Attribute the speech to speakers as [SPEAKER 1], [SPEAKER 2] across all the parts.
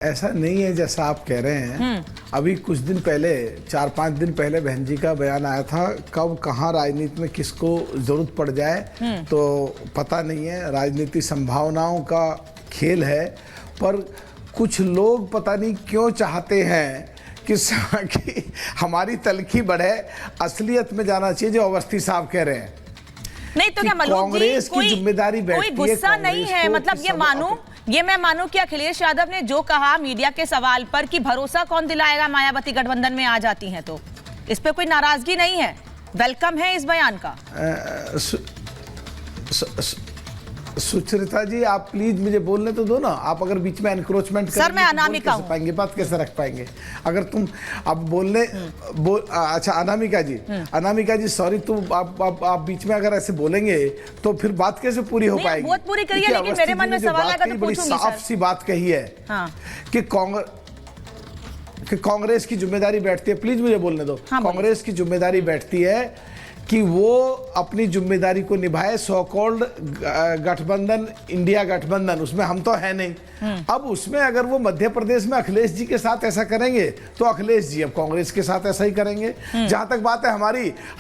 [SPEAKER 1] ऐसा नहीं है जैसा आप कह रहे हैं। अभी कुछ दिन पहले 4-5 दिन पहले बहन जी का बयान आया था, कब कहाँ राजनीति में किसको जरूरत पड़ जाए तो पता नहीं है। राजनीति संभावनाओं का खेल है, पर कुछ लोग पता नहीं क्यों चाहते हैं कि हमारी तलखी बढ़े, असलियत में जाना चाहिए जो अवस्थी साहब कह रहे हैं।
[SPEAKER 2] नहीं तो क्या
[SPEAKER 1] कांग्रेस की जिम्मेदारी बैठती है,
[SPEAKER 2] कोई गुस्सा नहीं है, मतलब ये मैं मानूं कि अखिलेश यादव ने जो कहा मीडिया के सवाल पर कि भरोसा कौन दिलाएगा मायावती गठबंधन में आ जाती हैं, तो इस पे कोई नाराजगी नहीं है, वेलकम है इस बयान का।
[SPEAKER 1] सुचरिता जी, आप प्लीज मुझे बोलने तो दो ना। आप अगर बीच में एनक्रोचमेंट
[SPEAKER 2] सर, मैं अनामिका हूं।
[SPEAKER 1] पाएंगे बात कैसे रख पाएंगे अगर तुम अब बोलने अच्छा अनामिका जी सॉरी, तुम आप बीच में अगर ऐसे बोलेंगे तो फिर बात कैसे पूरी हो पाएगी?
[SPEAKER 2] बहुत पूरी करिए, लेकिन मेरे मन में सवाल आएगा तो पूछूंगी।
[SPEAKER 1] साफ सी बात कही है कि कांग्रेस की जिम्मेदारी बैठती है, प्लीज मुझे बोलने दो। कांग्रेस की जिम्मेदारी बैठती है कि वो अपनी जिम्मेदारी को निभाए। सो कॉल्ड गठबंधन, इंडिया गठबंधन, उसमें हम तो है नहीं। अब उसमें अगर वो मध्य प्रदेश में अखिलेश जी के साथ ऐसा करेंगे तो अखिलेश जी अब कांग्रेस के साथ ऐसा ही करेंगे। जहां तक बात है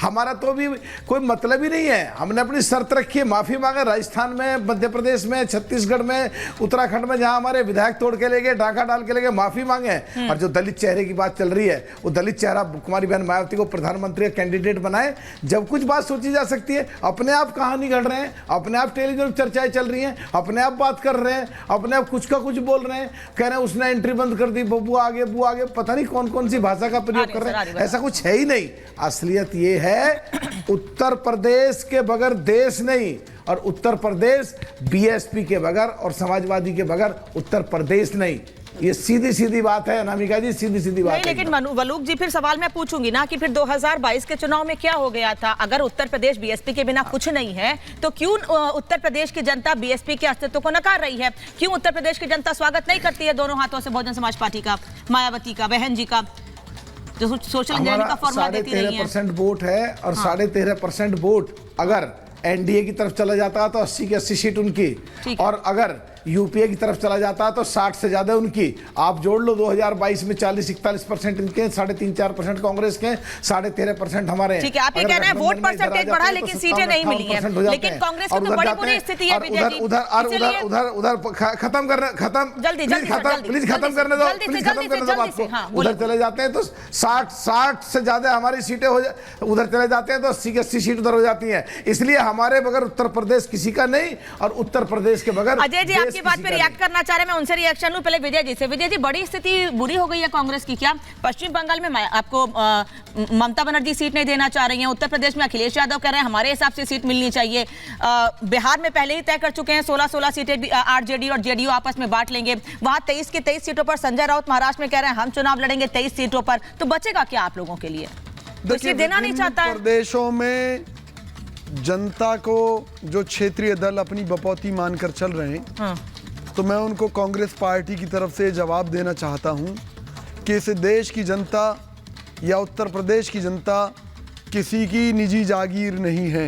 [SPEAKER 1] हमारा तो भी कोई मतलब ही नहीं है। हमने अपनी शर्त रखी है, माफी मांगे। राजस्थान में, मध्य प्रदेश में, छत्तीसगढ़ में, उत्तराखंड में जहां हमारे विधायक तोड़ के ले गए, डाका डाल के ले गए, माफी मांगे। और जो दलित चेहरे की बात चल रही है, वो दलित चेहरा कुमारी बहन मायावती को प्रधानमंत्री का कैंडिडेट बनाए। जब कुछ बात सोची जा सकती है, अपने आप कहानी घड़ रहे हैं, अपने आप टेलीविजन चर्चाएं चल रही हैं, अपने आप बात कर रहे हैं, अपने आप कुछ का कुछ बोल रहे हैं, कह रहे हैं उसने एंट्री बंद कर दी, बबू आगे, बू आगे, पता नहीं कौन कौन सी भाषा का प्रयोग कर रहे हैं। ऐसा कुछ है ही नहीं। असलियत ये है, उत्तर प्रदेश के बगैर देश नहीं, और उत्तर प्रदेश बीएसपी के बगैर और समाजवादी के बगैर उत्तर प्रदेश नहीं। ये सीधी सीधी बात है अनामिका जी, सीधी सीधी बात है।
[SPEAKER 2] लेकिन वलूक जी, फिर सवाल मैं पूछूंगी ना कि फिर 2022 के चुनाव में क्या हो गया था? अगर उत्तर प्रदेश बीएसपी के बिना कुछ नहीं है, तो क्यों उत्तर प्रदेश की जनता बीएसपी के अस्तित्व को नकार रही है? क्यों उत्तर प्रदेश की जनता स्वागत नहीं करती है दोनों हाथों से बहुजन समाज पार्टी का, मायावती का, बहन जी का, जो सोशल इंजीनियरिंग का फॉर्मूला देती रही है?
[SPEAKER 1] 13.5% वोट है, और 13.5% वोट अगर एनडीए की तरफ चला जाता है तो 80 की 80 सीट उनकी, और अगर यूपीए की तरफ चला जाता है तो 60 से ज्यादा उनकी। आप जोड़ लो, 2022 में 40-41% इनके, 3.5-4% कांग्रेस के, 13.5% हमारे।
[SPEAKER 2] ठीक है, आप ये कहना है वोट परसेंटेज बढ़ा लेकिन सीटें नहीं मिली है, लेकिन कांग्रेस की तो बड़ी बुरी स्थिति है।
[SPEAKER 1] उधर खत्म करने, प्लीज खत्म करने दो आपको। उधर चले जाते हैं तो 60 से ज्यादा हमारी सीटें हो, उधर चले जाते हैं तो 80 की 80 सीट उधर हो जाती है। इसलिए हमारे बगैर उत्तर प्रदेश किसी का नहीं, और उत्तर प्रदेश के बगैर
[SPEAKER 2] अजय जी आपकी बात पे रिएक्ट करना चाह रहे हैं, मैं उनसे रिएक्शन लूं। पहले विजय जी से। विजय जी, बड़ी स्थिति बुरी हो गई है कांग्रेस की क्या? पश्चिम बंगाल में आपको ममता बनर्जी सीट नहीं देना चाह रही हैं, उत्तर प्रदेश में अखिलेश यादव कह रहे हैं हमारे हिसाब से सीट मिलनी चाहिए, बिहार में पहले ही तय कर चुके हैं 16 सीटें आरजेडी और जेडीयू आपस में बांट लेंगे, वहां 23 की 23 सीटों पर संजय राउत महाराष्ट्र में कह रहे हैं हम चुनाव लड़ेंगे 23 सीटों पर। तो बचेगा क्या आप लोगों के लिए? तो देना नहीं चाहता है।
[SPEAKER 3] प्रदेशों में जनता को जो क्षेत्रीय दल अपनी बपौती मानकर चल रहे हैं, तो मैं उनको कांग्रेस पार्टी की तरफ से जवाब देना चाहता हूं कि इस देश की जनता या उत्तर प्रदेश की जनता किसी की निजी जागीर नहीं है।